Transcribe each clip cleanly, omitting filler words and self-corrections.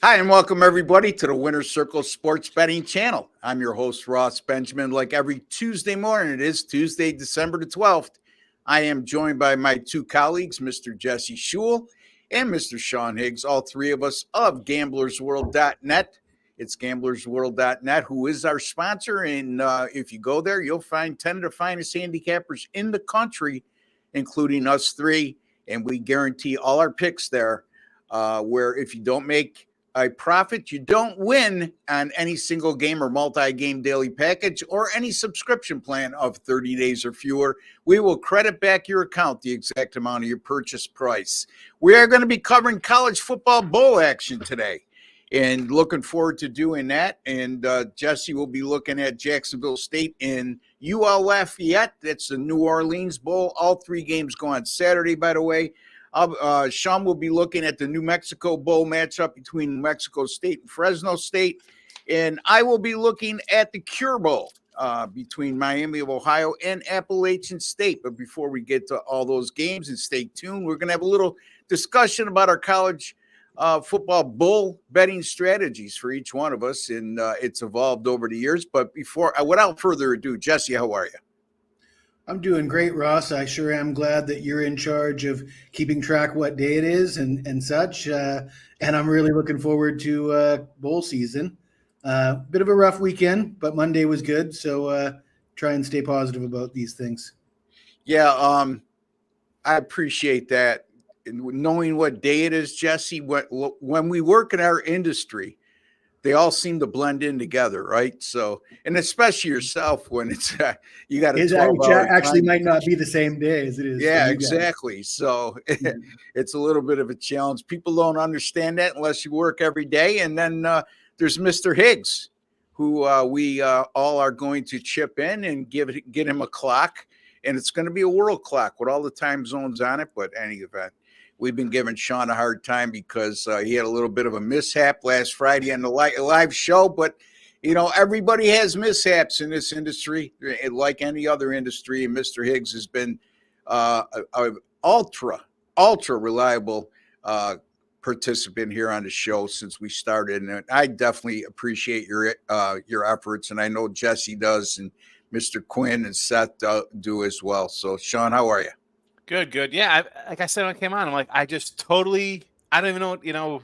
Hi, and welcome everybody to the Winner's Circle Sports Betting Channel. I'm your host, Ross Benjamin. Like every Tuesday morning, it is Tuesday, December the 12th. I am joined by my two colleagues, Mr. Jesse Schule and Mr. Sean Higgs, all three of us of gamblersworld.net. It's gamblersworld.net, who is our sponsor. And if you go there, you'll find 10 of the finest handicappers in the country, including us three. And we guarantee all our picks there, where if you don't make a profit, you don't win on any single game or multi-game daily package or any subscription plan of 30 days or fewer. We will credit back your account the exact amount of your purchase price. We are going to be covering college football bowl action today and looking forward to doing that. And Jesse will be looking at Jacksonville State and UL Lafayette. That's the New Orleans Bowl. All three games go on Saturday, by the way. Sean will be looking at the New Mexico Bowl matchup between New Mexico State and Fresno State. And I will be looking at the Cure Bowl between Miami of Ohio and Appalachian State. But before we get to all those games, and stay tuned, we're going to have a little discussion about our college football bowl betting strategies for each one of us. And it's evolved over the years. But without further ado, Jesse, how are you? I'm doing great, Ross. I sure am glad that you're in charge of keeping track what day it is and such. And I'm really looking forward to bowl season. Bit of a rough weekend, but Monday was good. So try and stay positive about these things. Yeah, I appreciate that. Knowing what day it is, Jesse, when we work in our industry, they all seem to blend in together, right? So, and especially yourself when it's you got to actually might not be the same day as it is. Yeah, exactly. So it's a little bit of a challenge. People don't understand that unless you work every day. And then there's Mr. Higgs, who we all are going to chip in and get him a clock, and it's going to be a world clock with all the time zones on it. But any event. We've been giving Sean a hard time because he had a little bit of a mishap last Friday on the live show. But, you know, everybody has mishaps in this industry, like any other industry. And Mr. Higgs has been an ultra reliable participant here on the show since we started. And I definitely appreciate your efforts. And I know Jesse does, and Mr. Quinn and Seth do as well. So, Sean, how are you? Good. Yeah, like I said when I came on, I'm like, I don't even know,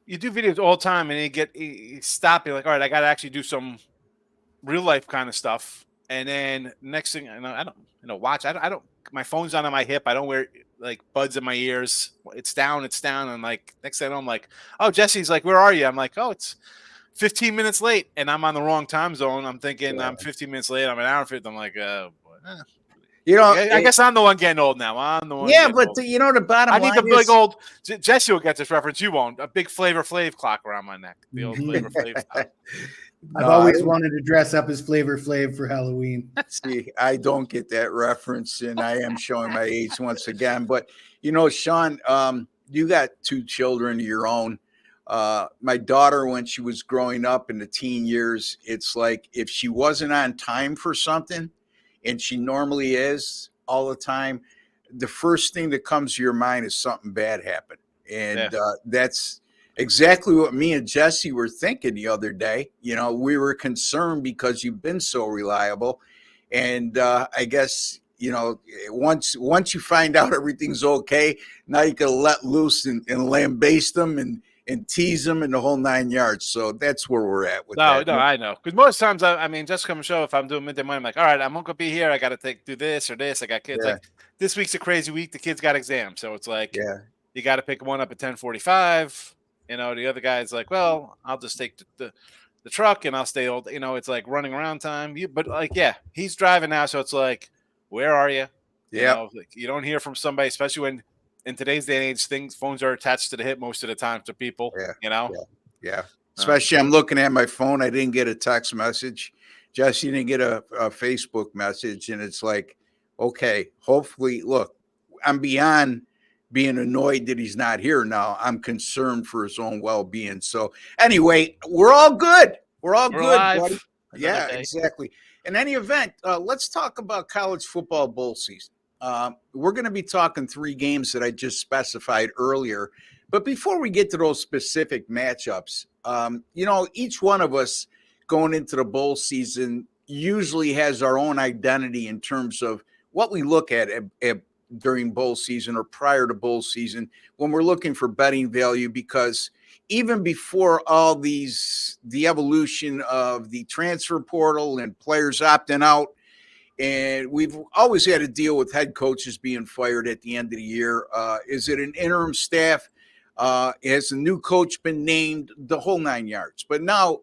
you do videos all the time and you stop, you're like, all right, I got to actually do some real life kind of stuff. And then next thing, I don't watch. I don't, my phone's on my hip. I don't wear like buds in my ears. It's down. And like, next thing I know, I'm like, oh, Jesse's like, where are you? I'm like, oh, it's 15 minutes late and I'm on the wrong time zone. I'm thinking I'm 15 minutes late. I'm an hour and 50. I'm like, boy. You know, I guess I'm the one getting old now. I'm the one. Yeah, but the bottom line I need the big old. Jesse will get this reference. You won't. A big Flavor Flav clock around my neck. The old Flavor Flav stuff. I've always wanted to dress up as Flavor Flav for Halloween. See, I don't get that reference, and I am showing my age once again. But Sean, you got two children of your own. My daughter, when she was growing up in the teen years, it's like if she wasn't on time for something, and she normally is all the time, the first thing that comes to your mind is something bad happened. And that's exactly what me and Jesse were thinking the other day. We were concerned because you've been so reliable. And I guess, once you find out everything's okay, now you can let loose and lambaste them and tease them in the whole 9 yards. So that's where we're at with that. No, I know. Because most times, I mean, just come show, if I'm doing midday morning, I'm like, all right, I'm not going to be here. I got to do this or this. I got kids. Like, this week's a crazy week. The kids got exams. So it's like, you got to pick one up at 10:45. The other guy's like, well, I'll just take the truck and I'll stay old. It's like running around time. But like, he's driving now. So it's like, where are you? Yeah. You don't hear from somebody, especially when, in today's day and age, phones are attached to the hip most of the time to people. Yeah. Especially, I'm looking at my phone. I didn't get a text message. Jesse didn't get a Facebook message, and it's like, okay, hopefully, look, I'm beyond being annoyed that he's not here now. I'm concerned for his own well-being. So anyway, we're all good. We're good, buddy. Yeah, exactly. In any event, let's talk about college football bowl season. We're going to be talking three games that I just specified earlier, But before we get to those specific matchups, each one of us going into the bowl season usually has our own identity in terms of what we look at during bowl season or prior to bowl season when we're looking for betting value, because even before all the evolution of the transfer portal and players opting out, and we've always had to deal with head coaches being fired at the end of the year. Is it an interim staff? Has a new coach been named? The whole 9 yards. But now,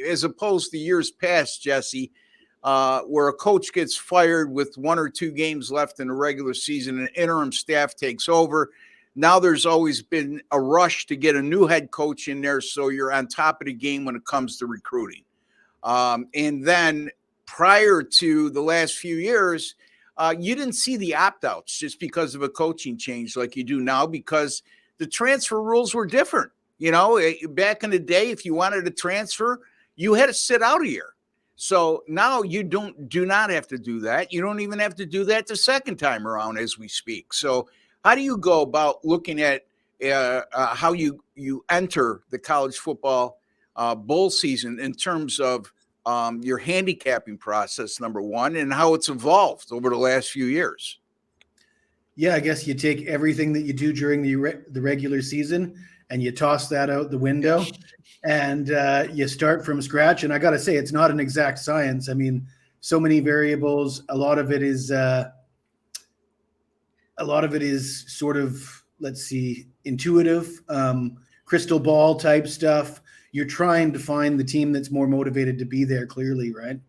as opposed to years past, Jesse, where a coach gets fired with 1 or 2 games left in the regular season and interim staff takes over, now there's always been a rush to get a new head coach in there so you're on top of the game when it comes to recruiting. And then prior to the last few years, you didn't see the opt-outs just because of a coaching change like you do now, because the transfer rules were different. Back in the day, if you wanted to transfer, you had to sit out a year. So now you do not have to do that. You don't even have to do that the second time around as we speak. So how do you go about looking at how you enter the college football bowl season in terms of your handicapping process, number one, and how it's evolved over the last few years? Yeah, I guess you take everything that you do during the regular season and you toss that out the window and you start from scratch. And I got to say, it's not an exact science. I mean, so many variables. A lot of it is sort of, intuitive, crystal ball type stuff. You're trying to find the team that's more motivated to be there, clearly, right?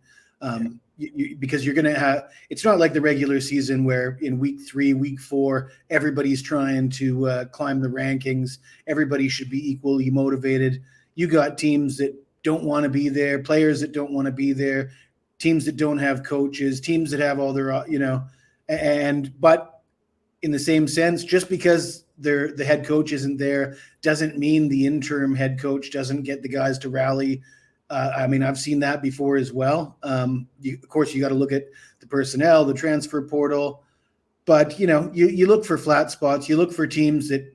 Because you're going to have – it's not like the regular season where in week 3, week 4, everybody's trying to climb the rankings. Everybody should be equally motivated. You got teams that don't want to be there, players that don't want to be there, teams that don't have coaches, teams that have all their but in the same sense, just because the head coach isn't there doesn't mean the interim head coach doesn't get the guys to rally. I've seen that before as well. Of course, you got to look at the personnel, the transfer portal, but you look for flat spots. You look for teams that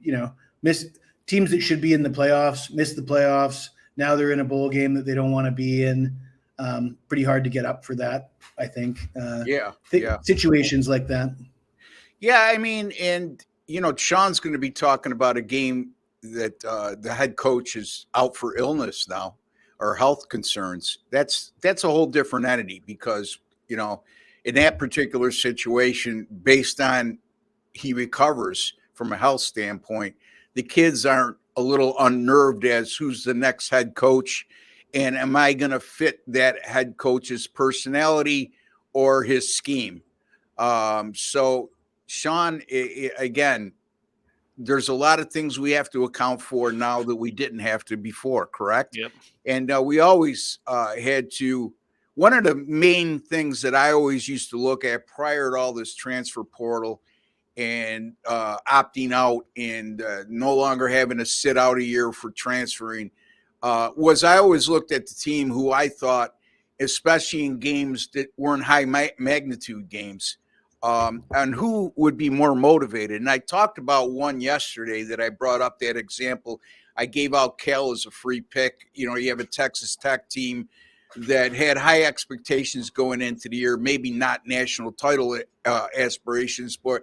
teams that should be in the playoffs, miss the playoffs. Now they're in a bowl game that they don't want to be in. Pretty hard to get up for that, I think. Situations like that. Yeah, and Sean's going to be talking about a game that the head coach is out for illness now or health concerns. That's a whole different entity because, in that particular situation, based on he recovers from a health standpoint, the kids aren't a little unnerved as who's the next head coach and am I going to fit that head coach's personality or his scheme? So Sean, again, there's a lot of things we have to account for now that we didn't have to before, correct? Yep. And we always had to. One of the main things that I always used to look at prior to all this transfer portal and opting out and no longer having to sit out a year for transferring was I always looked at the team who I thought, especially in games that weren't high magnitude games, and who would be more motivated. And I talked about one yesterday that I brought up that example. I gave out Cal as a free pick. You have a Texas Tech team that had high expectations going into the year, maybe not national title aspirations, but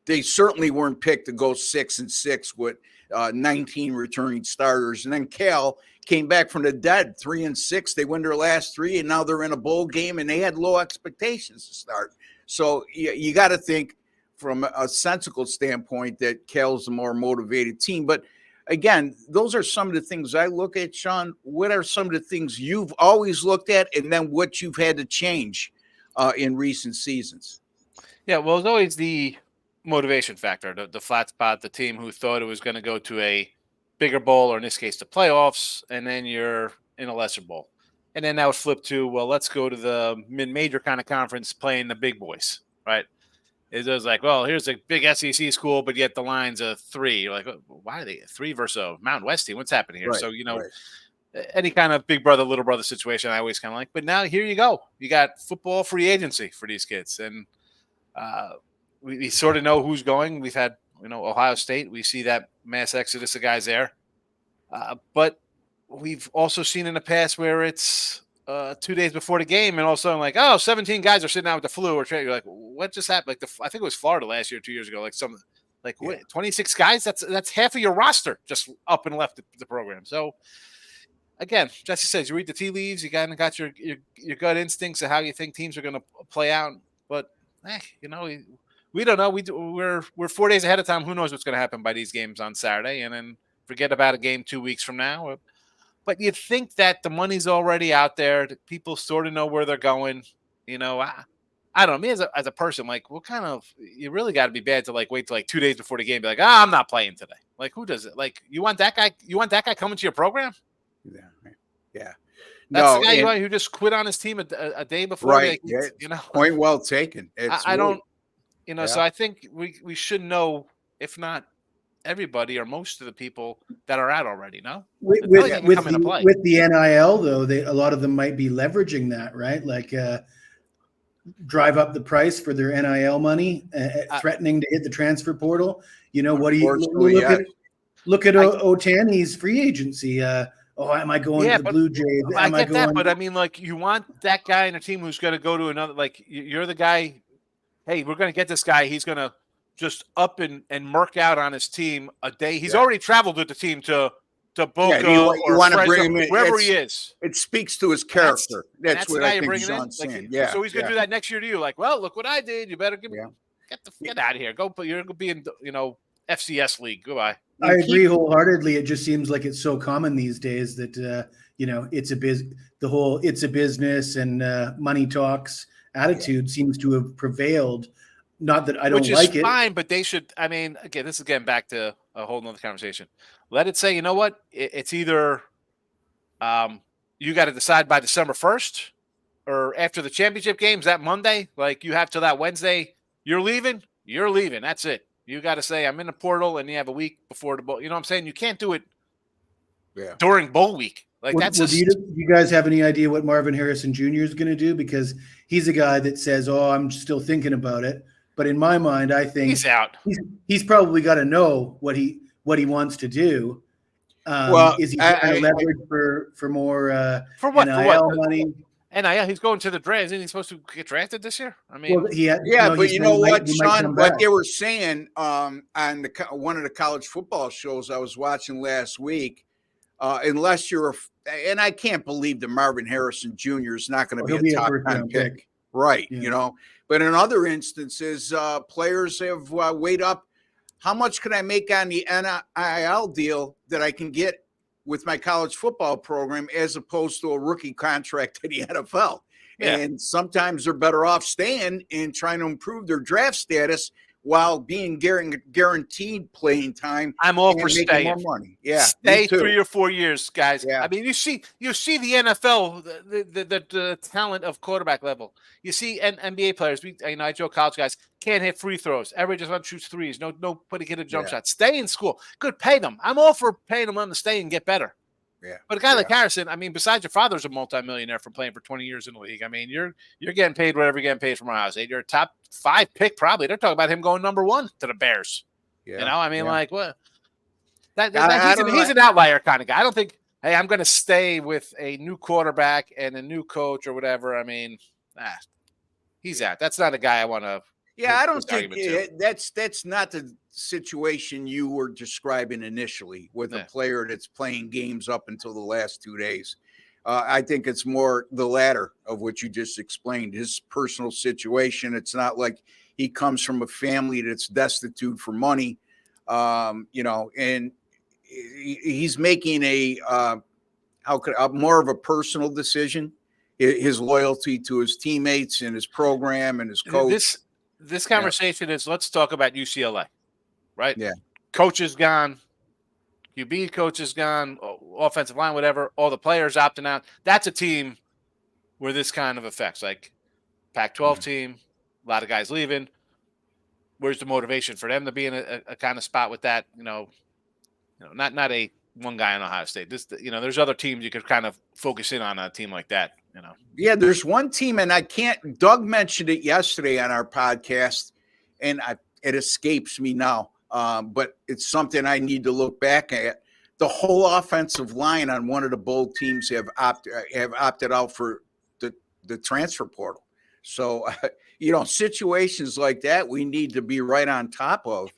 they certainly weren't picked to go 6-6 with 19 returning starters. And then Cal came back from the dead, 3-6. They win their last 3, and now they're in a bowl game, and they had low expectations to start. So you got to think from a sensical standpoint that Cal's a more motivated team. But again, those are some of the things I look at, Sean. What are some of the things you've always looked at, and then what you've had to change in recent seasons? Yeah, well, it's always the motivation factor, the flat spot, the team who thought it was going to go to a bigger bowl, or in this case, the playoffs, and then you're in a lesser bowl. And then that would flip to, well, let's go to the mid-major kind of conference playing the big boys, right? It was like, well, here's a big SEC school, but yet the line's a 3. You're like, why are they 3 versus a Mountain West team? What's happening here? Right, So, any kind of big brother, little brother situation, I always kind of like. But now here you go. You got football free agency for these kids. And we sort of know who's going. We've had Ohio State, we see that mass exodus of guys there. But we've also seen in the past where it's 2 days before the game, and all of a sudden, like, 17 guys are sitting out with the flu, or you're like, what just happened? Like, I think it was Florida last year, 2 years ago, what, 26 guys? That's half of your roster just up and left the program. So again, Jesse says, you read the tea leaves, you kind of got your gut instincts of how you think teams are going to play out, but we don't know. We're 4 days ahead of time. Who knows what's going to happen by these games on Saturday, and then forget about a game 2 weeks from now. But you'd think that the money's already out there, that people sort of know where they're going. I don't know. Me as a person, like, what kind of, you really got to be bad to like wait till like 2 days before the game, be like, I'm not playing today. Like, who does it? Like, you want that guy? You want that guy coming to your program? Yeah. That's the guy who just quit on his team a day before. Right. Like, point well taken. I don't. So I think we should know, if not everybody or most of the people that are out already. No, with the NIL though, a lot of them might be leveraging that, right? Like drive up the price for their NIL money, threatening to hit the transfer portal. What do you look at Otani's free agency? Am I going to the Blue Jays? I get that, but I mean, like, you want that guy in a team who's going to go to another. Like, you're the guy. Hey, we're going to get this guy. He's going to just up and murk out on his team a day. He's already traveled with the team to Boca you want to bring him in, wherever he is. It speaks to his character. That's what I think Sean's saying. So he's going to do that next year to you. Like, well, look what I did. You better get out of here. You're going to be in FCS league. Goodbye. I agree wholeheartedly. It just seems like it's so common these days that it's a business and money talks attitude seems to have prevailed. Not that I don't like it. Which is fine, but they should. I mean, again, this is getting back to a whole nother conversation. Let it say, you know what? It's either you got to decide by December 1st or after the championship games that Monday. Like, you have till that Wednesday. You're leaving. That's it. You got to say, I'm in the portal, and you have a week before the bowl. You know what I'm saying? You can't do it during bowl week. Like, do you guys have any idea what Marvin Harrison Jr. is going to do? Because he's a guy that says, I'm still thinking about it. But in my mind, I think he's out. He's probably got to know what he wants to do. Is he trying to leverage for more for what? NIL money? NIL, he's going to the draft. Isn't he supposed to get drafted this year? I mean, but you know what, Sean? What they were saying on one of the college football shows I was watching last week, unless you're and I can't believe that Marvin Harrison Jr. is not going to be a top 10 pick. Right, But in other instances, players have weighed up, how much can I make on the NIL deal that I can get with my college football program as opposed to a rookie contract to the NFL? Yeah. And sometimes they're better off staying and trying to improve their draft status while being guaranteed playing time. I'm all for staying. More money. Yeah, stay 3 or 4 years, guys. Yeah. I mean, you see the NFL, the talent of quarterback level. You see NBA players. I joke, college guys can't hit free throws. Everybody just wants to shoot threes. Nobody can hit a jump shot. Stay in school. Good, pay them. I'm all for paying them to stay and get better. Yeah. But a guy like Harrison, I mean, besides your father's a multimillionaire from playing for 20 years in the league. I mean, you're getting paid whatever you're getting paid from Ohio State. You're a top 5 pick probably. They're talking about him going number 1 to the Bears. Yeah. I mean, like, what? He's an outlier kind of guy. I don't think, hey, I'm going to stay with a new quarterback and a new coach or whatever. I mean, he's out. That's not a guy I want to. Yeah, I don't think that's not the situation you were describing initially with a player that's playing games up until the last 2 days. I think it's more the latter of what you just explained, his personal situation. It's not like he comes from a family that's destitute for money, and he's making more of a personal decision, his loyalty to his teammates and his program and his coach. This conversation is, let's talk about UCLA, right? Yeah. Coach is gone. QB coach is gone. Offensive line, whatever. All the players opting out. That's a team where this kind of affects. Like Pac-12 team, a lot of guys leaving. Where's the motivation for them to be in a kind of spot with that? Not a one guy in Ohio State. There's other teams you could kind of focus in on a team like that. Yeah, there's one team, and Doug mentioned it yesterday on our podcast, and it escapes me now. but it's something I need to look back at. The whole offensive line on one of the bowl teams have opted out for the transfer portal. So, situations like that we need to be right on top of.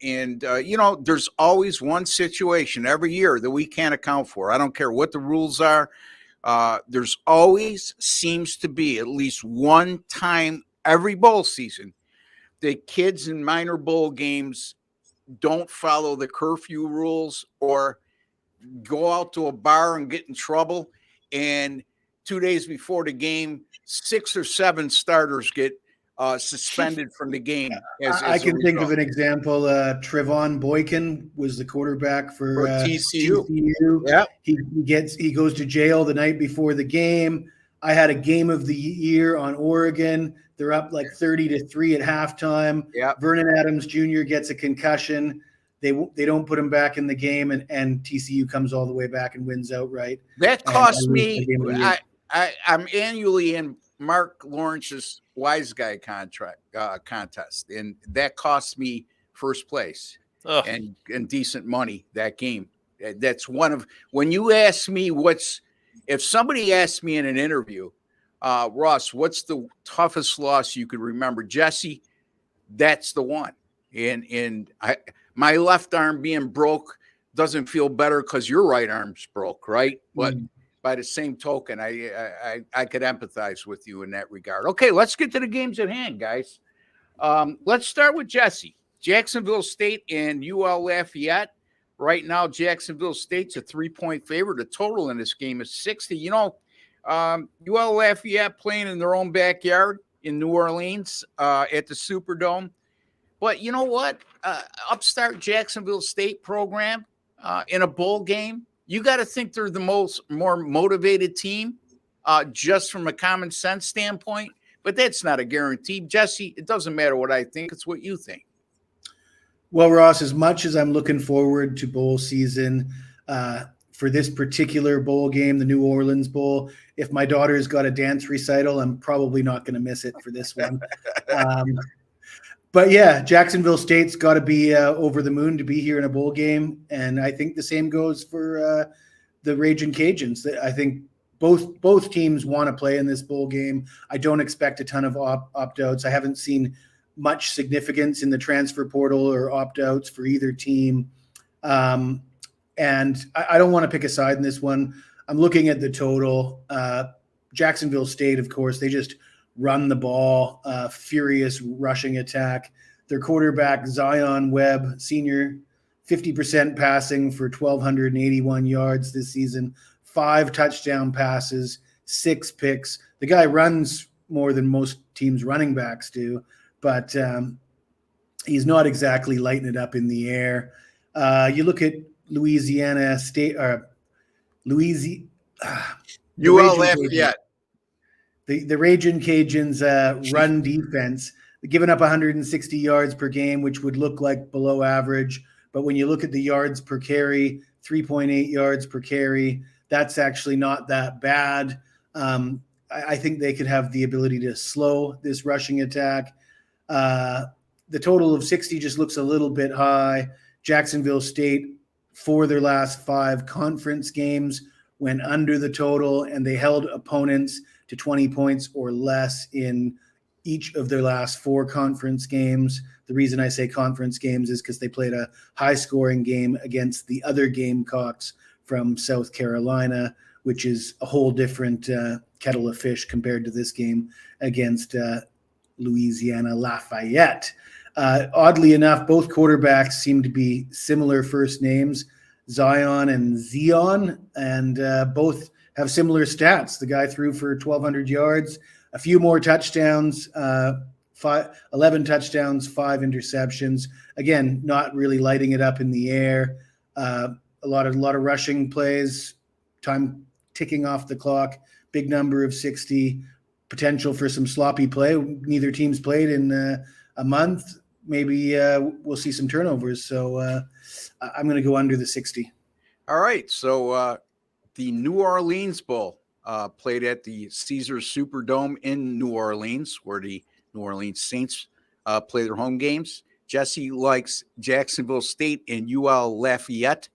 There's always one situation every year that we can't account for. I don't care what the rules are. There's always seems to be at least one time every bowl season that kids in minor bowl games don't follow the curfew rules or go out to a bar and get in trouble. And 2 days before the game, 6 or 7 starters get suspended from the game. I can think of an example. Trevon Boykin was the quarterback for TCU. Yeah, he goes to jail the night before the game. I had a game of the year on Oregon. They're up like 30-3 at halftime. Yeah. Vernon Adams Jr. gets a concussion. They don't put him back in the game, and TCU comes all the way back and wins outright. That cost me. I'm annually in Mark Lawrence's Wise Guy contest, and that cost me first place and decent money that game. That's one of when you ask me if somebody asked me in an interview, Ross, what's the toughest loss you could remember? Jesse, that's the one. And my left arm being broke doesn't feel better because your right arm's broke, right? But by the same token, I could empathize with you in that regard. Okay, let's get to the games at hand, guys. Let's start with Jesse. Jacksonville State and UL Lafayette. Right now, Jacksonville State's a 3-point favorite. The total in this game is 60. UL Lafayette playing in their own backyard in New Orleans at the Superdome. But you know what? Upstart Jacksonville State program in a bowl game, you got to think they're the more motivated team just from a common sense standpoint. But that's not a guarantee. Jesse, it doesn't matter what I think. It's what you think. Well, Ross, as much as I'm looking forward to bowl season for this particular bowl game, the New Orleans Bowl, if my daughter's got a dance recital, I'm probably not going to miss it for this one. But yeah, Jacksonville State's got to be over the moon to be here in a bowl game, and I think the same goes for the Ragin Cajuns. I think both teams want to play in this bowl game. I don't expect a ton of opt-outs. I haven't seen much significance in the transfer portal or opt-outs for either team, and I don't want to pick a side in this one. I'm looking at the total. Jacksonville State, of course, they just run the ball, furious rushing attack. Their quarterback, Zion Webb, senior, 50% passing for 1,281 yards this season, 5 touchdown passes, 6 picks. The guy runs more than most teams' running backs do, but he's not exactly lighting it up in the air. You look at Louisiana State, UL Lafayette. The Ragin Cajuns run defense, giving up 160 yards per game, which would look like below average. But when you look at the yards per carry, 3.8 yards per carry, that's actually not that bad. I think they could have the ability to slow this rushing attack. The total of 60 just looks a little bit high. Jacksonville State, for their last 5 conference games, went under the total, and they held opponents to 20 points or less in each of their last 4 conference games. The reason I say conference games is because they played a high-scoring game against the other Gamecocks from South Carolina, which is a whole different kettle of fish compared to this game against Louisiana Lafayette. Oddly enough, both quarterbacks seem to be similar first names, Zion and Zion, and both have similar stats. The guy threw for 1,200 yards, a few more touchdowns, 11 touchdowns, 5 interceptions. Again, not really lighting it up in the air. A lot of rushing plays, time ticking off the clock, big number of 60, potential for some sloppy play. Neither team's played in a month. Maybe we'll see some turnovers. So I'm going to go under the 60. All right. So the New Orleans Bowl played at the Caesars Superdome in New Orleans, where the New Orleans Saints play their home games. Jesse likes Jacksonville State and UL Lafayette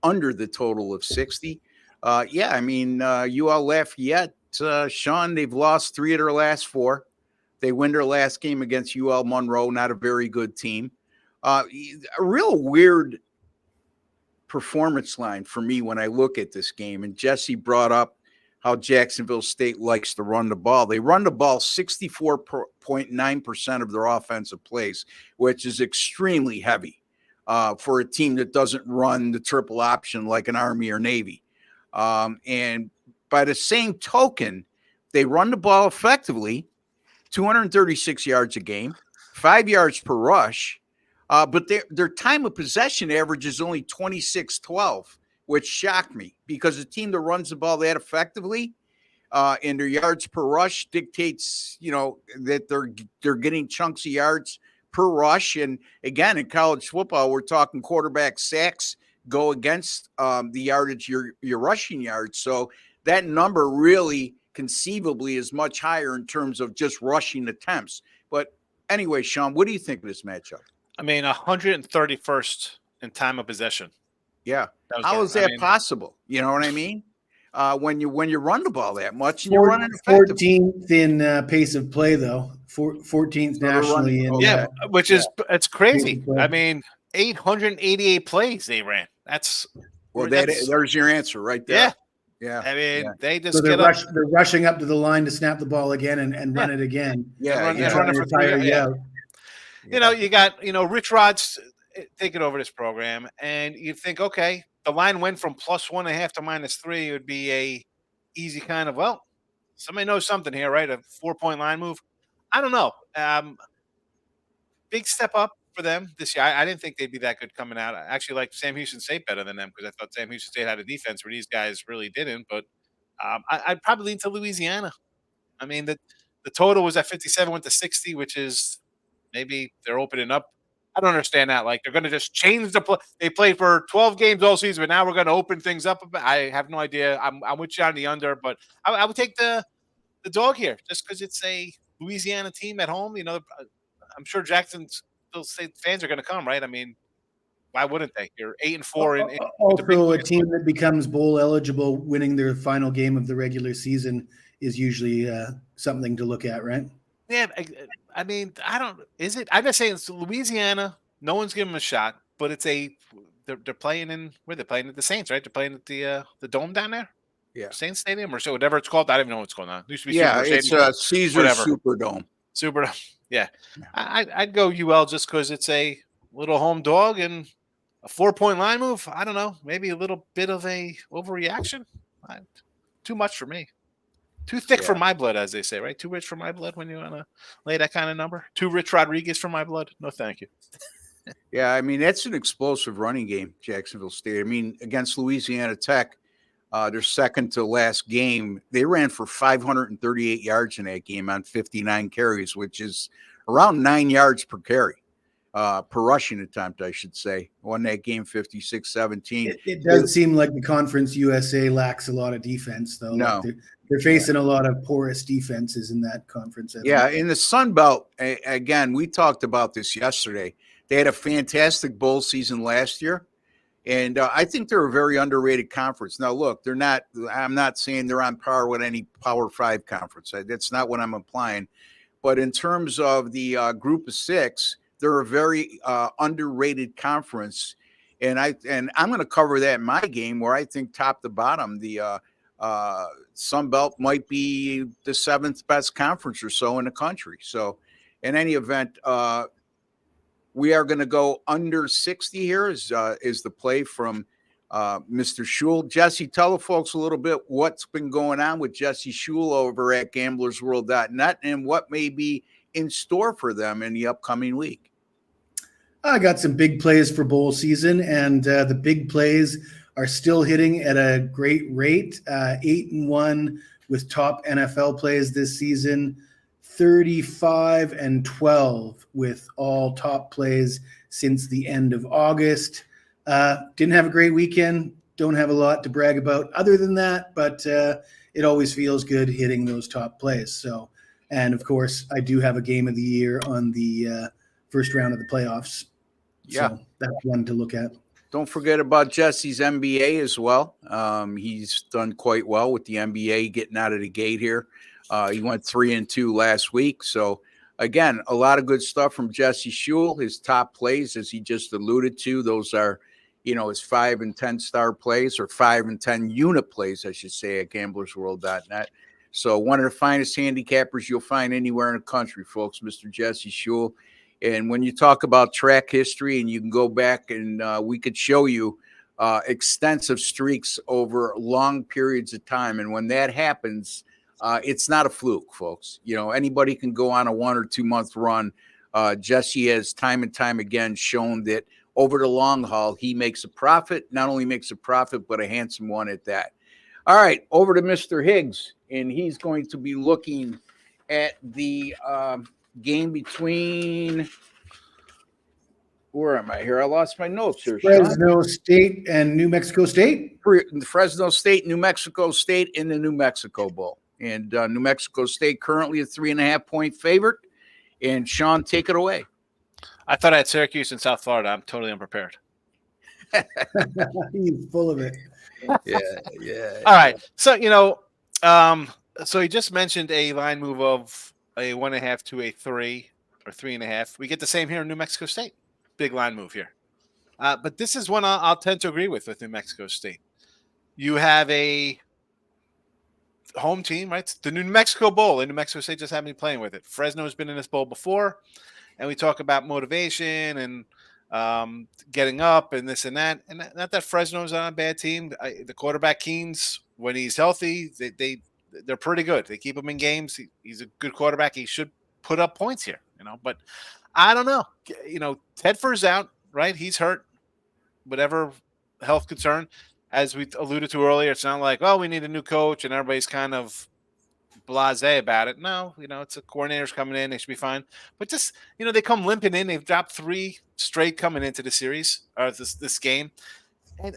under the total of 60. Yeah, I mean, UL Lafayette, Sean, they've lost 3 of their last 4. They win their last game against UL Monroe, not a very good team. A real weird performance line for me when I look at this game. And Jesse brought up how Jacksonville State likes to run the ball. They run the ball 64.9% of their offensive plays, which is extremely heavy for a team that doesn't run the triple option like an Army or Navy. And by the same token, they run the ball effectively, 236 yards a game, 5 yards per rush, but their time of possession average is only 26-12, which shocked me because a team that runs the ball that effectively and their yards per rush dictates, that they're getting chunks of yards per rush. And again, in college football, we're talking quarterback sacks go against the yardage, your rushing yards. So that number really conceivably is much higher in terms of just rushing attempts. But anyway, Sean, what do you think of this matchup? I mean, 131st in time of possession. Yeah. How is that possible? You know what I mean? When you run the ball that much and you're running 14th in pace of play, though. 14th nationally. Which is it's crazy. I mean, 888 plays they ran. There's your answer right there. Yeah. Yeah. I mean, they just so they're rushing up to the line to snap the ball again and run it again. Run it for 3. You got, Rich Rod's taking over this program, and you think, okay, the line went from +1.5 to -3. It would be a easy kind of, well, somebody knows something here, right? A 4-point line move. I don't know. Big step up for them this year. I didn't think they'd be that good coming out. I actually like Sam Houston State better than them because I thought Sam Houston State had a defense where these guys really didn't. But I'd probably lean to Louisiana. I mean, the total was at 57, went to 60, which is maybe they're opening up. I don't understand that. Like, they're going to just change the play. They played for 12 games all season, but now we're going to open things up a bit. I have no idea. I'm with you on the under, but I would take the dog here just because it's a Louisiana team at home. I'm sure Jacksonville State fans are going to come, right? I mean, why wouldn't they? You're 8-4. Also, a team that becomes bowl eligible, winning their final game of the regular season is usually something to look at, right? Yeah, I mean, is it? I'm just saying it's Louisiana. No one's giving them a shot, but they're playing where they're playing at the Saints, right? They're playing at the Dome down there. Yeah, Saints Stadium or so whatever it's called. I don't even know what's going on. It used to be it's Caesar Superdome. Superdome. Yeah, I'd go UL just because it's a little home dog and a 4-point line move. I don't know, maybe a little bit of a overreaction. Too much for me. Too thick for my blood, as they say, right? Too rich for my blood when you want to lay that kind of number. Too Rich Rodriguez for my blood. No, thank you. Yeah, I mean, that's an explosive running game, Jacksonville State. I mean, against Louisiana Tech, their second to last game, they ran for 538 yards in that game on 59 carries, which is around 9 yards per carry, per rushing attempt, I should say. Won that game 56-17. It does seem like the Conference USA lacks a lot of defense, though. No. Like they're facing a lot of porous defenses in that conference. Yeah, in the Sun Belt, again, we talked about this yesterday. They had a fantastic bowl season last year. And I think they're a very underrated conference. Now, look, I'm not saying they're on par with any Power 5 conference. That's not what I'm implying. But in terms of the group of 6, they're a very underrated conference. And I'm going to cover that in my game where I think top to bottom, the Sun Belt might be the 7th best conference or so in the country. So in any event, we are going to go under 60 here is the play from Mr. Schule. Jesse, tell the folks a little bit what's been going on with Jesse Schule over at gamblersworld.net and what may be in store for them in the upcoming week. I got some big plays for bowl season, and the big plays are still hitting at a great rate. 8-1 with top NFL plays this season. 35-12 with all top plays since the end of August. Didn't have a great weekend. Don't have a lot to brag about other than that, but it always feels good hitting those top plays. So, and of course, I do have a game of the year on the first round of the playoffs. Yeah. So that's one to look at. Don't forget about Jesse's NBA as well. He's done quite well with the NBA getting out of the gate here. He went 3-2 last week. So, again, a lot of good stuff from Jesse Schule. His top plays, as he just alluded to, those are, his 5 and 10 star plays, or 5 and 10 unit plays, I should say, at gamblersworld.net. So one of the finest handicappers you'll find anywhere in the country, folks, Mr. Jesse Schule. And when you talk about track history, and you can go back and we could show you extensive streaks over long periods of time. And when that happens, it's not a fluke, folks. Anybody can go on a 1 or 2 month run. Jesse has time and time again shown that over the long haul, he makes a profit, not only makes a profit, but a handsome one at that. All right, over to Mr. Higgs, and he's going to be looking at the game between, where am I here? I lost my notes here. Fresno State and New Mexico State. Fresno State, New Mexico State in the New Mexico Bowl. And New Mexico State currently a 3.5-point favorite. And Sean, take it away. I thought I had Syracuse and South Florida. I'm totally unprepared. He's full of it. Yeah. All right. So, so he just mentioned a line move of a 1.5 to a 3 or 3.5. We get the same here in New Mexico State. Big line move here. But this is one I'll tend to agree with New Mexico State. You have a home team, right? The New Mexico Bowl, and New Mexico State just happened to be playing with it. Fresno has been in this bowl before, and we talk about motivation and getting up and this and that. And not that Fresno's on a bad team. The quarterback Keenes, when he's healthy, they're pretty good. They keep him in games. He's a good quarterback. He should put up points here, But I don't know. Tedford's out, right? He's hurt. Whatever health concern, as we alluded to earlier, it's not like, we need a new coach and everybody's kind of blasé about it. No, it's a coordinator's coming in. They should be fine. But just, they come limping in. They've dropped 3 straight coming into the series or this game. And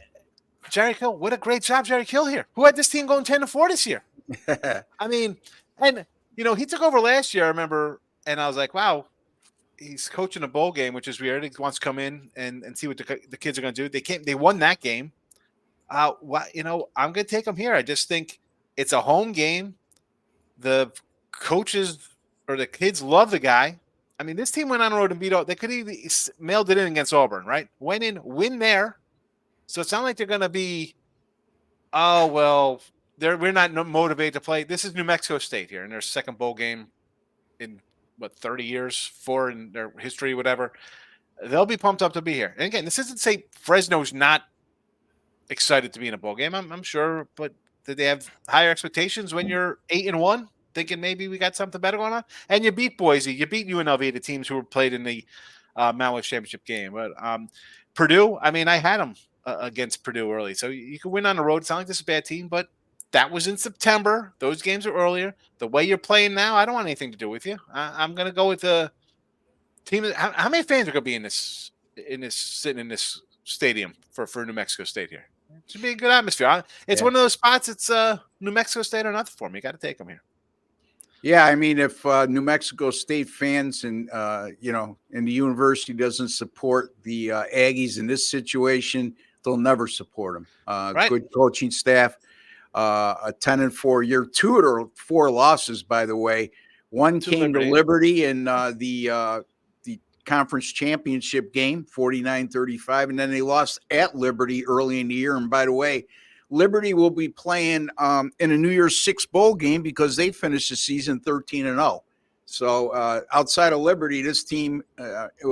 Jerry Kill, what a great job, Jerry Kill here. Who had this team going 10-4 this year? I mean, and, he took over last year, I remember, and I was like, wow, he's coaching a bowl game, which is weird. He wants to come in and see what the kids are going to do. They won that game. I'm going to take them here. I just think it's a home game. The coaches or the kids love the guy. I mean, this team went on the road and beat out. They could even mailed it in against Auburn, right? Went in, win there. So it's not like they're going to be, we're not motivated to play. This is New Mexico State here in their second bowl game in 30 years, 4 in their history, whatever. They'll be pumped up to be here. And again, this isn't to say Fresno's not excited to be in a bowl game. I'm sure, but did they have higher expectations when you're 8-1, thinking maybe we got something better going on? And you beat Boise, you beat UNLV, the teams who were played in the Mountain West Championship game. But Purdue, I mean, I had them against Purdue early, so you can win on the road. It's not like this is a bad team, but that was in September. Those games are earlier. The way you're playing now, I don't want anything to do with you. I'm going to go with the team. How many fans are going to be sitting in this stadium for New Mexico State here? It should be a good atmosphere. It's one of those spots. It's New Mexico State or nothing for me. You got to take them here. Yeah, I mean, if New Mexico State fans and and the university doesn't support the Aggies in this situation, they'll never support them. Right. Good coaching staff, a 10-4 year, 2 or 4 losses, by the way. One came to Liberty in the conference championship game, 49-35, and then they lost at Liberty early in the year. And by the way, Liberty will be playing in a New Year's Six bowl game because they finished the season 13-0. So outside of Liberty, this team,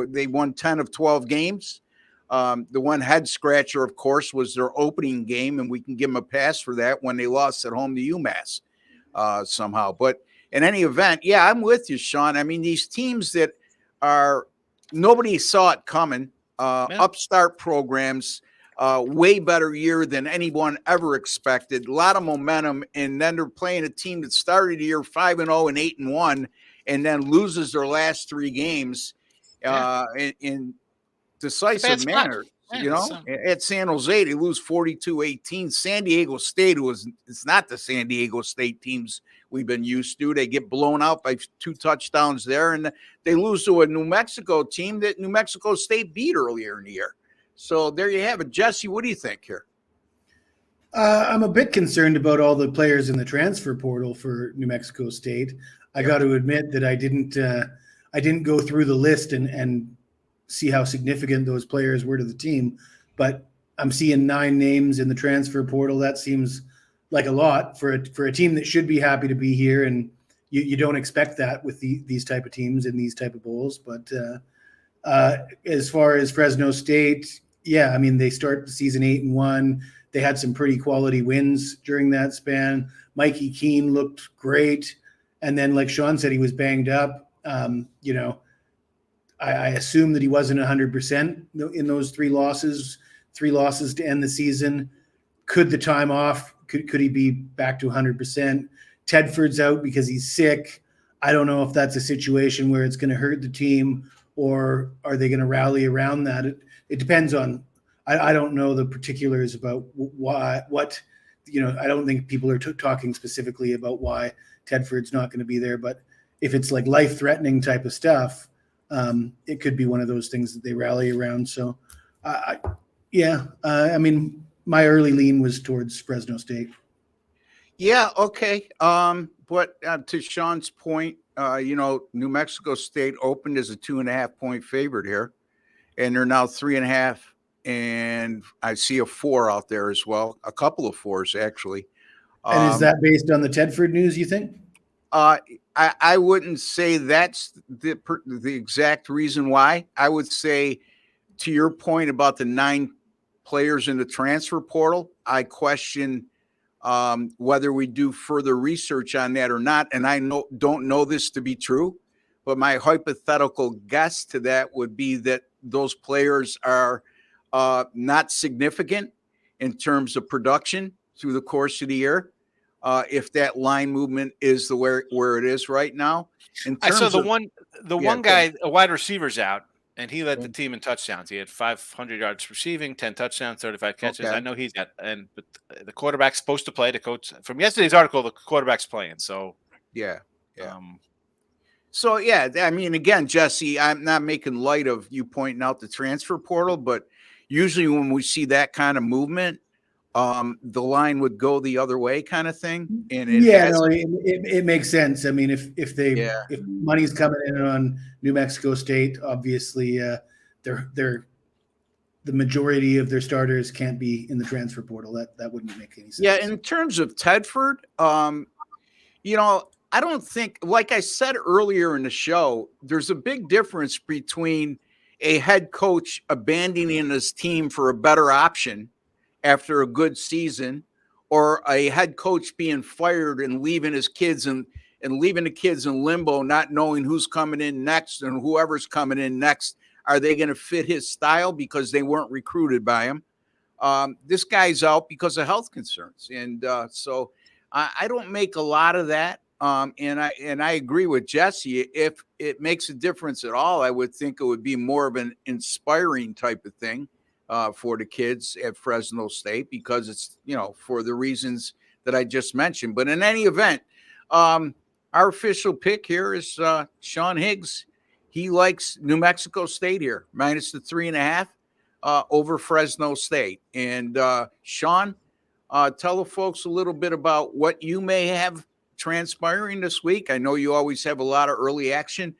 they won 10 of 12 games. The one head scratcher, of course, was their opening game, and we can give them a pass for that when they lost at home to UMass somehow. But in any event, yeah, I'm with you, Sean. I mean, these teams that are nobody saw it coming, upstart programs, way better year than anyone ever expected. A lot of momentum, and then they're playing a team that started the year 5-0 and 8-1, and then loses their last 3 games in decisive manner. At San Jose, they lose 42-18. San Diego State, it's not the San Diego State teams we've been used to. They get blown out by 2 touchdowns there, and they lose to a New Mexico team that New Mexico State beat earlier in the year. So there you have it. Jesse, what do you think here? I'm a bit concerned about all the players in the transfer portal for New Mexico State. I got to admit that I didn't go through the list and see how significant those players were to the team, but I'm seeing 9 names in the transfer portal. That seems like a lot for a team that should be happy to be here, and you don't expect that with these type of teams in these type of bowls. But as far as Fresno State, yeah, I mean, they start the season 8-1. They had some pretty quality wins during that span. Mikey Keene looked great, and then, like Sean said, he was banged up. I assume that he wasn't 100% in those 3 losses to end the season. Could the time off, could he be back to 100%? Tedford's out because he's sick. I don't know if that's a situation where it's going to hurt the team, or are they going to rally around that? It depends on, I don't know the particulars about I don't think people are talking specifically about why Tedford's not going to be there, but if it's like life-threatening type of stuff, it could be one of those things that they rally around. So, I mean, my early lean was towards Fresno State. Yeah, okay. But to Sean's point, New Mexico State opened as a 2.5-point favorite here, and they're now 3.5. And I see a 4 out there as well, a couple of 4s actually. And is that based on the Tedford news, you think? I wouldn't say that's the exact reason why. I would say, to your point about the 9 players in the transfer portal, I question whether we do further research on that or not. And I don't know this to be true, but my hypothetical guess to that would be that those players are not significant in terms of production through the course of the year. If that line movement is where it is right now. I saw the one guy, a wide receiver's out, and he led the team in touchdowns. He had 500 yards receiving, 10 touchdowns, 35 catches. Okay. I know he's got, but the quarterback's supposed to play. The coach from yesterday's article, the quarterback's playing. So yeah. So yeah, I mean, again, Jesse, I'm not making light of you pointing out the transfer portal, but usually when we see that kind of movement, the line would go the other way, kind of thing. And it makes sense. I mean, if money's coming in on New Mexico State, obviously, the majority of their starters can't be in the transfer portal. That wouldn't make any sense. Yeah, in terms of Tedford, I don't think, like I said earlier in the show, there's a big difference between a head coach abandoning his team for a better option after a good season, or a head coach being fired and leaving his kids and leaving the kids in limbo, not knowing who's coming in next and whoever's coming in next. Are they going to fit his style because they weren't recruited by him? This guy's out because of health concerns. And so I don't make a lot of that. And I agree with Jesse. If it makes a difference at all, I would think it would be more of an inspiring type of thing for the kids at Fresno State, because it's, for the reasons that I just mentioned. But in any event, our official pick here is Sean Higgs. He likes New Mexico State here, minus the 3.5 over Fresno State. And Sean, tell the folks a little bit about what you may have transpiring this week. I know you always have a lot of early action.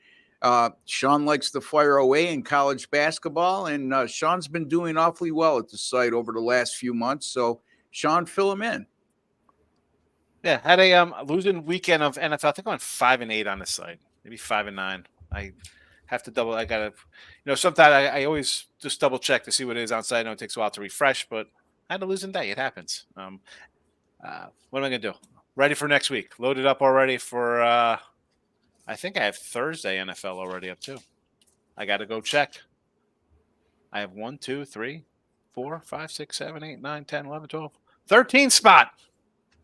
Sean likes to fire away in college basketball, and Sean's been doing awfully well at the site over the last few months. So, Sean, fill him in. Yeah, had a losing weekend of NFL. I think I went 5-8 on the site, maybe 5-9. I have to double. I gotta, sometimes I always just double check to see what it is on site. I know it takes a while to refresh, but I had a losing day. It happens. What am I gonna do? Ready for next week. Loaded up already for. I think I have Thursday NFL already up too. I got to go check. I have 1, 2, 3, 4, 5, 6, 7, 8, 9, 10, 11, 12, 13 spot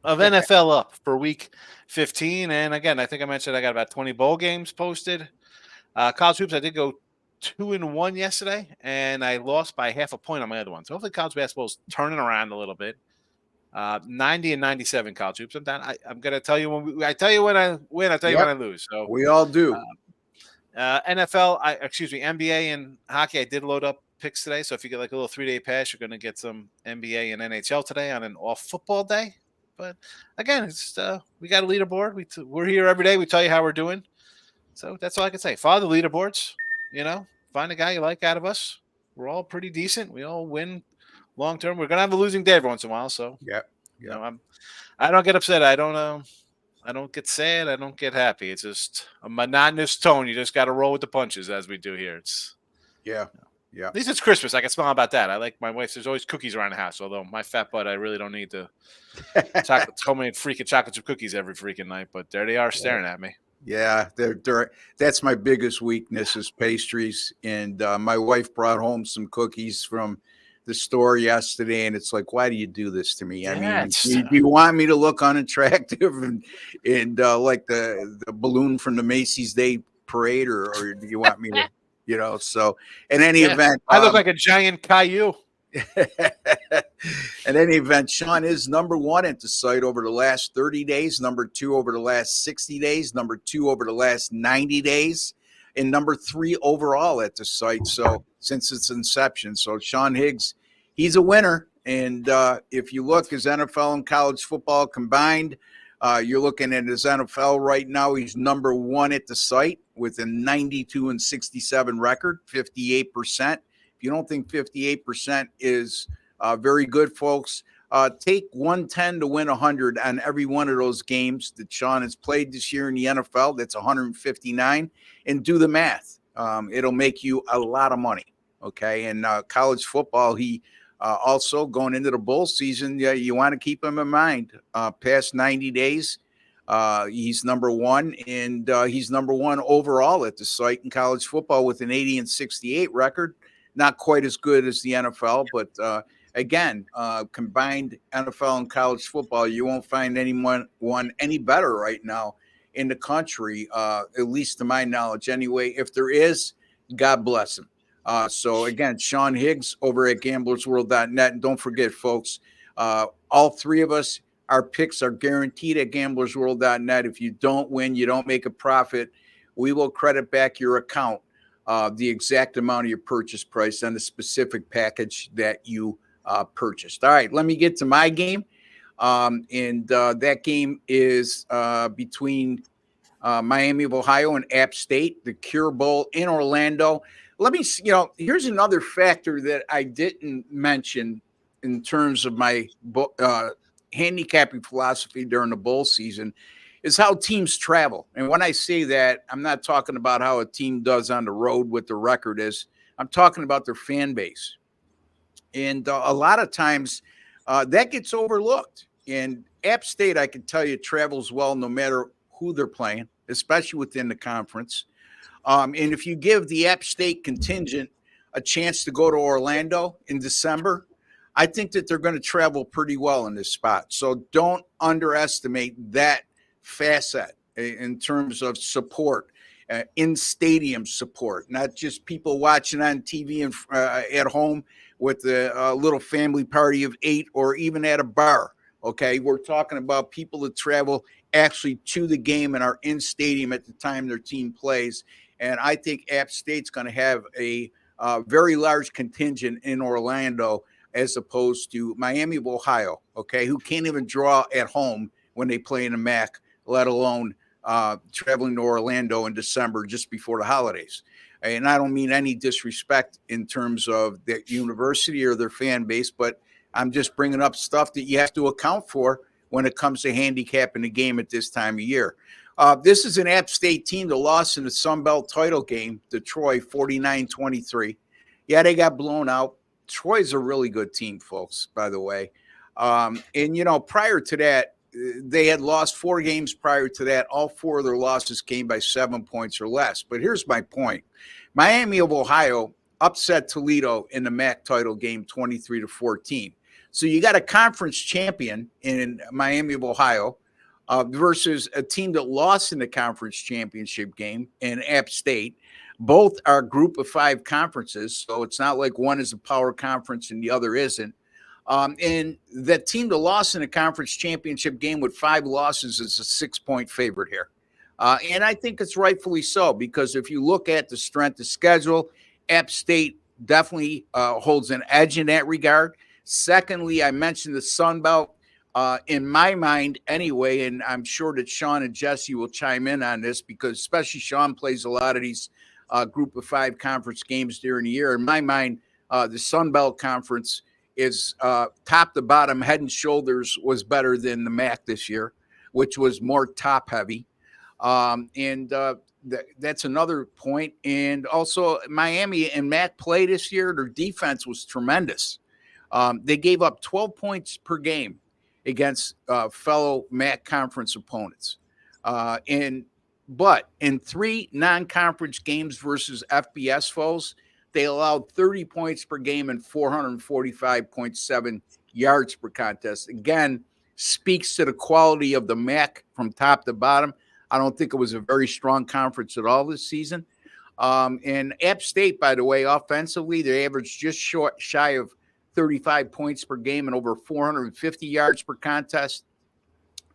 of NFL up for week 15. And again, I think I mentioned I got about 20 bowl games posted. College hoops, I did go 2-1 yesterday, and I lost by half a point on my other one. So hopefully college basketball is turning around a little bit. 90 and 97 college hoops. I'm going to tell you I tell you when I win, I tell you when I lose. So we all do. NFL, NBA and hockey, I did load up picks today. So if you get like a little 3-day pass, you're going to get some NBA and NHL today on an off football day. But again, it's we got a leaderboard. We're here every day. We tell you how we're doing. So that's all I can say. Follow the leaderboards. Find a guy you like out of us. We're all pretty decent. We all win long term. We're gonna have a losing day every once in a while. So I don't get upset. I don't get sad. I don't get happy. It's just a monotonous tone. You just got to roll with the punches, as we do here. It's At least it's Christmas. I can smile about that. I like my wife. There's always cookies around the house. Although my fat butt, I really don't need to homemade freaking chocolate chip cookies every freaking night. But there they are staring at me. Yeah, that's my biggest weakness is pastries. And my wife brought home some cookies from the store yesterday, and it's like, why do you do this to me? I mean, do you want me to look unattractive and like the balloon from the Macy's Day Parade, or do you want me to, So in any event, I look like a giant Caillou. In any event, Sean is number 1 at the site over the last 30 days, number 2 over the last 60 days, number 2 over the last 90 days, and number 3 overall at the site. So since its inception, so Sean Higgs, he's a winner. And if you look, his NFL and college football combined, you're looking at his NFL right now. He's number 1 at the site with a 92-67 record, 58%. If you don't think 58% is very good, folks, take 110 to win 100 on every one of those games that Sean has played this year in the NFL. That's 159. And do the math. It'll make you a lot of money. Okay. And college football, he also going into the bowl season, you want to keep him in mind. Past 90 days, he's number 1, and he's number 1 overall at the site in college football with an 80-68 record. Not quite as good as the NFL, but again, combined NFL and college football, you won't find anyone any better right now in the country, at least to my knowledge anyway. If there is, God bless him. So again, Sean Higgs over at gamblersworld.net. And don't forget, folks, all 3 of us, our picks are guaranteed at gamblersworld.net. If you don't win, you don't make a profit, we will credit back your account the exact amount of your purchase price on the specific package that you purchased. All right, let me get to my game. And that game is between Miami of Ohio and App State, the Cure Bowl in Orlando. Let me, here's another factor that I didn't mention in terms of my handicapping philosophy during the bowl season is how teams travel. And when I say that, I'm not talking about how a team does on the road, what the record is. I'm talking about their fan base. And a lot of times that gets overlooked. And App State, I can tell you, travels well no matter who they're playing, especially within the conference. And if you give the App State contingent a chance to go to Orlando in December, I think that they're going to travel pretty well in this spot. So don't underestimate that facet in terms of support, in-stadium support, not just people watching on TV and at home with a little family party of 8 or even at a bar. Okay, we're talking about people that travel actually to the game and are in stadium at the time their team plays. And I think App State's going to have a very large contingent in Orlando as opposed to Miami of Ohio, okay, who can't even draw at home when they play in the MAC, let alone traveling to Orlando in December just before the holidays. And I don't mean any disrespect in terms of their university or their fan base, but I'm just bringing up stuff that you have to account for when it comes to handicapping the game at this time of year. This is an App State team that lost in the Sun Belt title game to Troy 49-23. Yeah, they got blown out. Troy's a really good team, folks, by the way. And, prior to that, they had lost 4 games prior to that. All 4 of their losses came by 7 points or less. But here's my point. Miami of Ohio upset Toledo in the MAC title game 23-14. So you got a conference champion in Miami of Ohio versus a team that lost in the conference championship game in App State. Both are group of 5 conferences, so it's not like one is a power conference and the other isn't. And that team that lost in a conference championship game with 5 losses is a 6-point favorite here. And I think it's rightfully so, because if you look at the strength of schedule, App State definitely holds an edge in that regard. Secondly, I mentioned the Sun Belt. In my mind anyway, and I'm sure that Sean and Jesse will chime in on this, because especially Sean plays a lot of these group of 5 conference games during the year. In my mind, the Sun Belt Conference is top to bottom, head and shoulders was better than the MAC this year, which was more top heavy. That's another point. And also Miami and MAC play this year, their defense was tremendous. They gave up 12 points per game against fellow MAC conference opponents. But in 3 non-conference games versus FBS foes, they allowed 30 points per game and 445.7 yards per contest. Again, speaks to the quality of the MAC from top to bottom. I don't think it was a very strong conference at all this season. And App State, by the way, offensively, they averaged just shy of 35 points per game and over 450 yards per contest.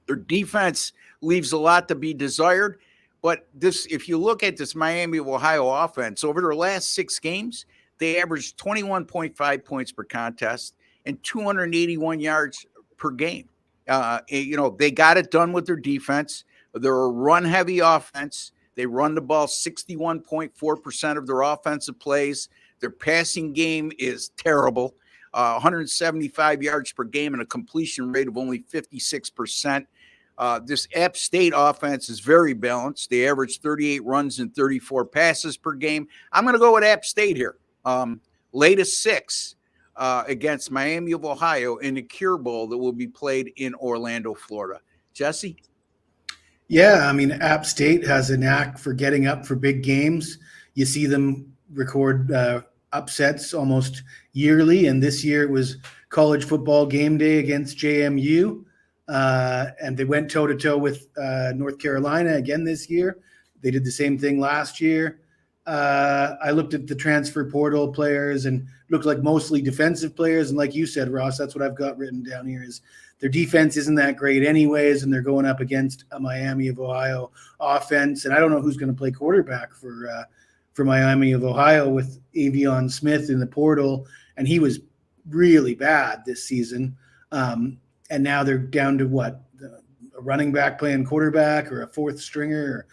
Their defense leaves a lot to be desired. But this, if you look at this Miami of Ohio offense, over their last 6 games, they averaged 21.5 points per contest and 281 yards per game. They got it done with their defense. They're a run-heavy offense. They run the ball 61.4% of their offensive plays. Their passing game is terrible, 175 yards per game and a completion rate of only 56%. This App State offense is very balanced. They average 38 runs and 34 passes per game. I'm going to go with App State here. Latest 6 against Miami of Ohio in the Cure Bowl that will be played in Orlando, Florida. Jesse? Yeah, I mean, App State has a knack for getting up for big games. You see them record upsets almost yearly, and this year it was college football game day against JMU. And they went toe-to-toe with North Carolina again this year. They did the same thing last year. I looked at the transfer portal players and looked like mostly defensive players. And like you said, Ross, that's what I've got written down here is their defense isn't that great anyways, and they're going up against a Miami of Ohio offense. And I don't know who's going to play quarterback for Miami of Ohio with Avion Smith in the portal, and he was really bad this season. And now they're down to what, a running back playing quarterback or a 4th stringer.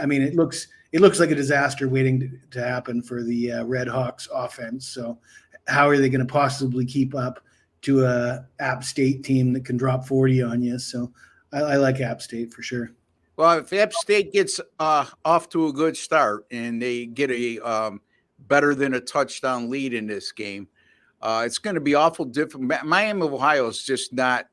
I mean, it looks like a disaster waiting to happen for the RedHawks offense. So how are they going to possibly keep up to a App State team that can drop 40 on you? So I like App State for sure. Well, if App State gets off to a good start and they get a better than a touchdown lead in this game, it's going to be awful difficult. Miami of Ohio is just not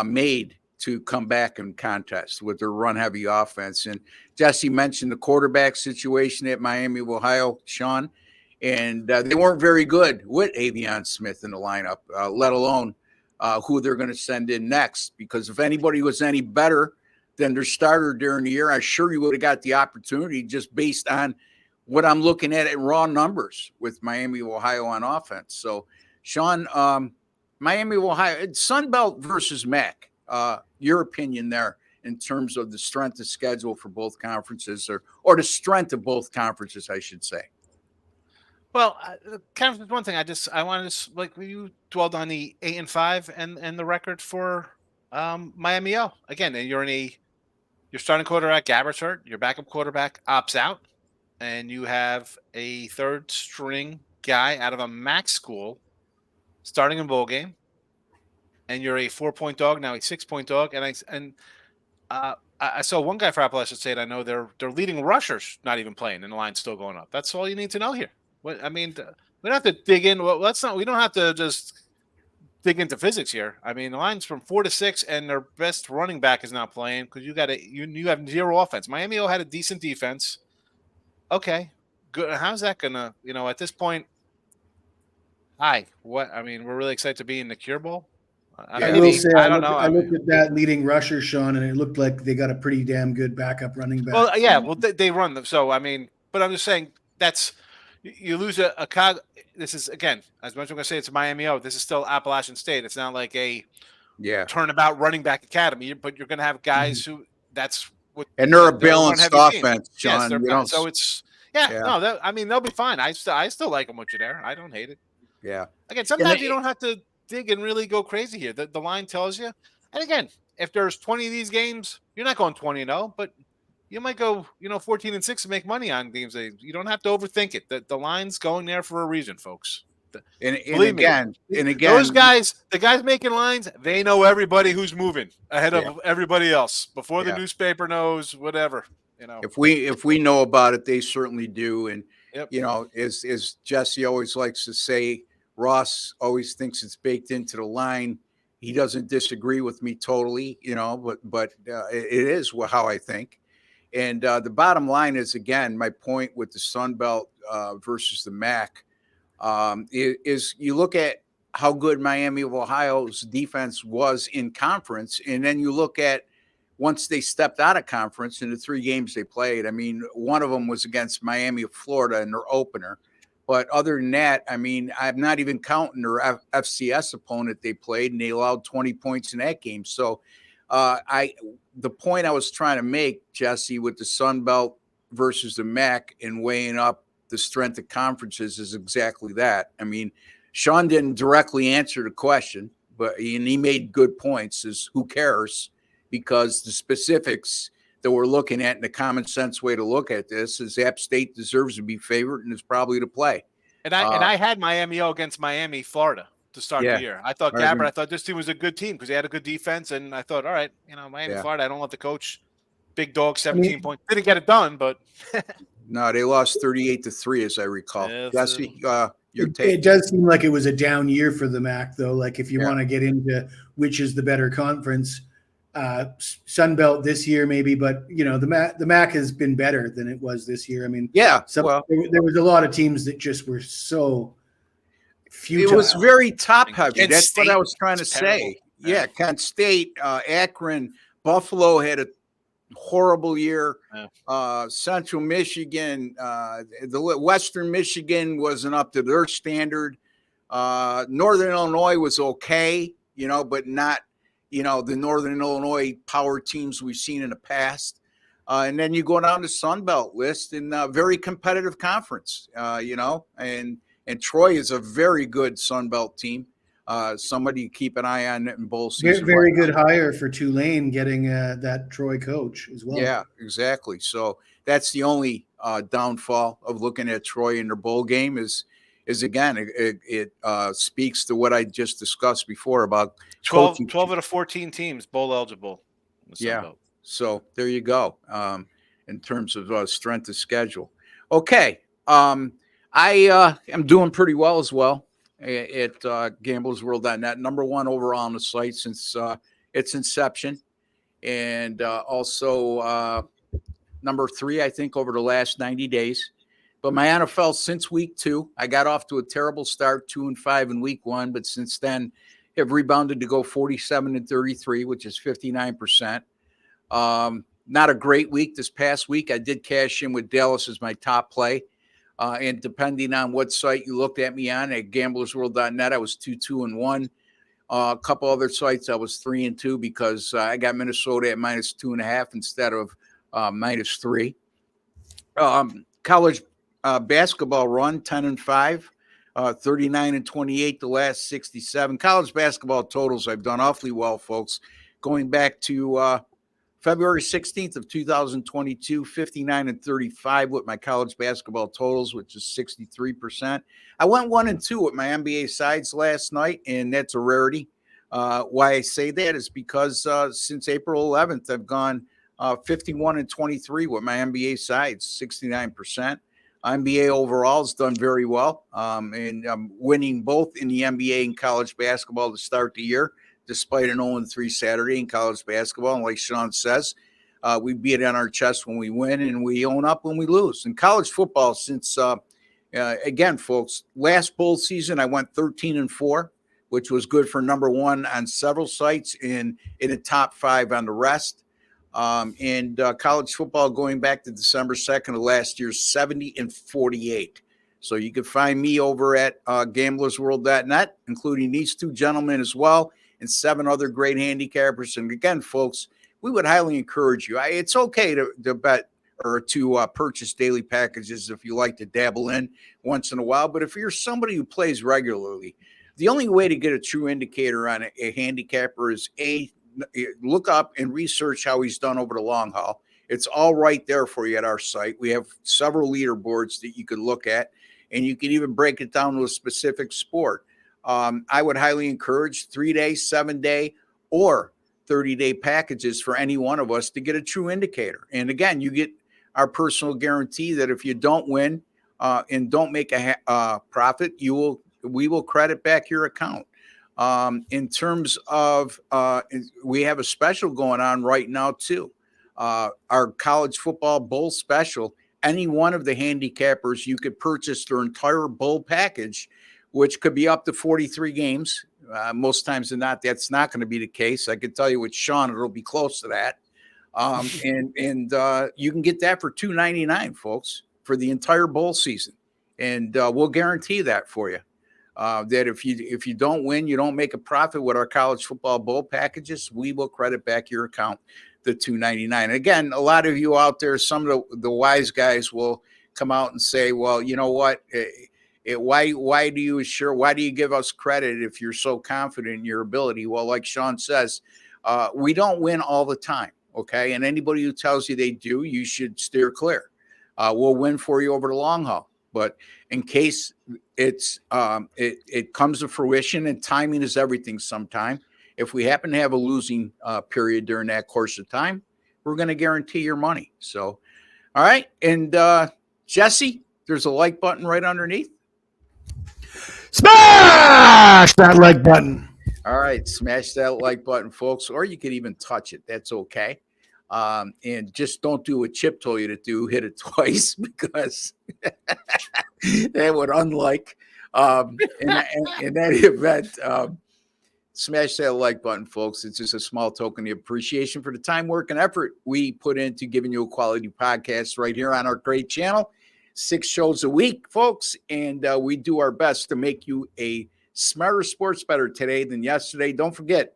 made to come back and contest with their run-heavy offense. And Jesse mentioned the quarterback situation at Miami of Ohio, Sean, and they weren't very good with Avion Smith in the lineup, let alone who they're going to send in next. Because if anybody was any better than their starter during the year, I'm sure you would have got the opportunity just based on what I'm looking at raw numbers with Miami of Ohio on offense. So, Sean, Miami of Ohio, Sun Belt versus MAC, your opinion there in terms of the strength of schedule for both conferences, or the strength of both conferences, I should say. Well, conference one thing I wanted to, like, you dwelled on the 8-5 and the record for Miami O. Again, you're your starting quarterback Gabbert's hurt, your backup quarterback opts out, and you have a 3rd string guy out of a MAC school starting a bowl game, and you're a 4-point dog, now a 6-point dog. And I saw one guy for Appalachian State. I know their leading rushers not even playing, and the line's still going up. That's all you need to know here. We don't have to dig in. Well, we don't have to just dig into physics here. I mean, the line's from 4 to 6, and their best running back is not playing because you have 0 offense. Miami O had a decent defense. Okay, good. How's that gonna? At this point, we're really excited to be in the Cure Bowl. I don't know. I looked at that leading rusher, Sean, and it looked like they got a pretty damn good backup running back. Well, yeah. Well, they run them. So, I mean, but I'm just saying you lose a cog. This is, again, as much as I'm going to say it's Miami O, this is still Appalachian State. It's not like a turnabout running back academy, but you're going to have guys who that's what, and they're a they're balanced offense, Sean. Yes, so it's no. I mean, they'll be fine. I still like them with you there. I don't hate it. Yeah. Again, sometimes you don't have to dig and really go crazy here. The line tells you. And again, if there's 20 of these games, you're not going 20-0, but you might go 14-6 and make money on games. You don't have to overthink it. The line's going there for a reason, folks. And again, those guys, the guys making lines, they know everybody who's moving ahead of everybody else before the newspaper knows, whatever. If we know about it, they certainly do. And as Jesse always likes to say, Ross always thinks it's baked into the line. He doesn't disagree with me totally, but it is how I think. And the bottom line is, again, my point with the Sun Belt versus the MAC is you look at how good Miami of Ohio's defense was in conference, and then you look at once they stepped out of conference in the 3 games they played. I mean, one of them was against Miami of Florida in their opener. But other than that, I mean, I'm not even counting their FCS opponent they played, and they allowed 20 points in that game. So the point I was trying to make, Jesse, with the Sun Belt versus the MAC and weighing up the strength of conferences is exactly that. I mean, Sean didn't directly answer the question, but he made good points, is who cares? Because the specifics that we're looking at and the common sense way to look at this is App State deserves to be favored and is probably to play. And I had Miami O against Miami, Florida to start the year. I thought I thought this team was a good team because they had a good defense. And I thought, all right, Miami, Florida, I don't let the coach, big dog, 17 points. Didn't get it done, but. No, they lost 38-3, as I recall. Jesse, your take. It does seem like it was a down year for the MAC, though. Like if you want to get into which is the better conference, Sun Belt this year maybe, but the MAC has been better than it was this year. I mean, there was a lot of teams that just were so futile. It was very top heavy. That's what I was trying to say. Yeah, Kent State, Akron, Buffalo had a horrible year. Central Michigan, the Western Michigan wasn't up to their standard. Northern Illinois was okay, but not the Northern Illinois power teams we've seen in the past. And then you go down the Sun Belt list in a very competitive conference, and Troy is a very good Sun Belt team. Somebody to keep an eye on in bowl season. Very good hire for Tulane getting that Troy coach as well. Yeah, exactly. So that's the only downfall of looking at Troy in their bowl game is again, it speaks to what I just discussed before about 12 out of 14 teams bowl eligible. Yeah. So there you go. In terms of strength of schedule. Okay. I am doing pretty well as well at gamblesworld.net. #1 overall on the site since its inception. And also #3, I think, over the last 90 days. But my NFL since week 2, I got off to a terrible start, 2-5 in week 1, but since then have rebounded to go 47-33, which is 59%. Not a great week this past week. I did cash in with Dallas as my top play. And depending on what site you looked at me on, at gamblersworld.net, I was 2-1. A couple other sites, I was 3-2 because I got Minnesota at -2.5 instead of -3. College basketball run 10-5, 39-28 the last 67. College basketball totals I've done awfully well, folks. Going back to February 16th of 2022, 59-35 with my college basketball totals, which is 63%. I went 1-2 with my NBA sides last night, and that's a rarity. Why I say that is because since April 11th, I've gone 51-23 with my NBA sides, 69%. NBA overall has done very well, and I'm winning both in the NBA and college basketball to start the year, despite an 0-3 Saturday in college basketball. And like Sean says, we beat it on our chest when we win, and we own up when we lose. In college football, since, again, folks, last bowl season, I went 13-4, which was good for #1 on several sites and in the top 5 on the rest. And college football going back to December 2nd of last year, 70-48. So you can find me over at gamblersworld.net, including these two gentlemen as well, and 7 other great handicappers. And again, folks, we would highly encourage you. It's okay to bet or to purchase daily packages if you like to dabble in once in a while. But if you're somebody who plays regularly, the only way to get a true indicator on a handicapper is look up and research how he's done over the long haul. It's all right there for you at our site. We have several leaderboards that you can look at, and you can even break it down to a specific sport. I would highly encourage 3-day, 7-day, or 30-day packages for any one of us to get a true indicator. And again, you get our personal guarantee that if you don't win and don't make a profit, we will credit back your account. In terms of, we have a special going on right now too. Our college football bowl special. Any one of the handicappers, you could purchase their entire bowl package, which could be up to 43 games. Most times than not, that's not going to be the case. I can tell you with Sean, it'll be close to that. And you can get that for $2.99, folks, for the entire bowl season. And we'll guarantee that for you. That if you don't win, you don't make a profit with our college football bowl packages, we will credit back your account the $2.99. Again, a lot of you out there, some of the wise guys will come out and say, well, you know what? Why do you give us credit if you're so confident in your ability? Well, like Sean says, we don't win all the time. Okay. And anybody who tells you they do, you should steer clear. We'll win for you over the long haul. But in case it comes to fruition, and timing is everything sometime, if we happen to have a losing period during that course of time, we're going to guarantee your money. So, all right. And Jesse, there's a like button right underneath. Smash that like button. All right. Smash that like button, folks, or you can even touch it. That's okay. And just don't do what Chip told you to do. Hit it twice, because that would unlike in that event. Smash that like button, folks. It's just a small token of appreciation for the time, work, and effort we put into giving you a quality podcast right here on our great channel. 6 shows a week, folks, and we do our best to make you a smarter sports bettor today than yesterday. Don't forget,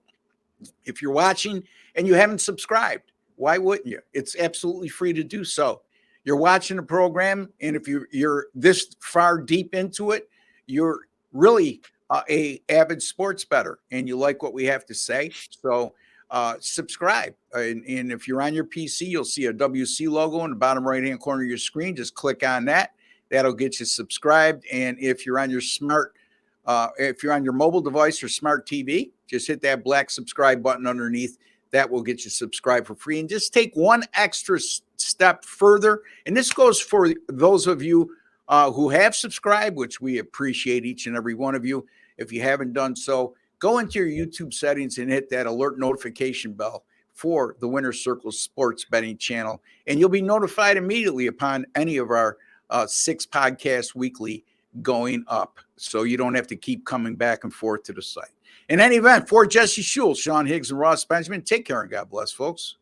if you're watching and you haven't subscribed, why wouldn't you? It's absolutely free to do so. You're watching the program, and if you're this far deep into it, you're really a avid sports bettor, and you like what we have to say. So subscribe. And if you're on your PC, you'll see a WC logo in the bottom right-hand corner of your screen. Just click on that. That'll get you subscribed. And if you're on your if you're on your mobile device or smart TV, just hit that black subscribe button underneath. That will get you subscribed for free. And just take one extra step further. And this goes for those of you who have subscribed, which we appreciate each and every one of you. If you haven't done so, go into your YouTube settings and hit that alert notification bell for the Winner's Circle Sports Betting channel. And you'll be notified immediately upon any of our 6 podcasts weekly going up. So you don't have to keep coming back and forth to the site. In any event, for Jesse Schule, Sean Higgs, and Ross Benjamin, take care and God bless, folks.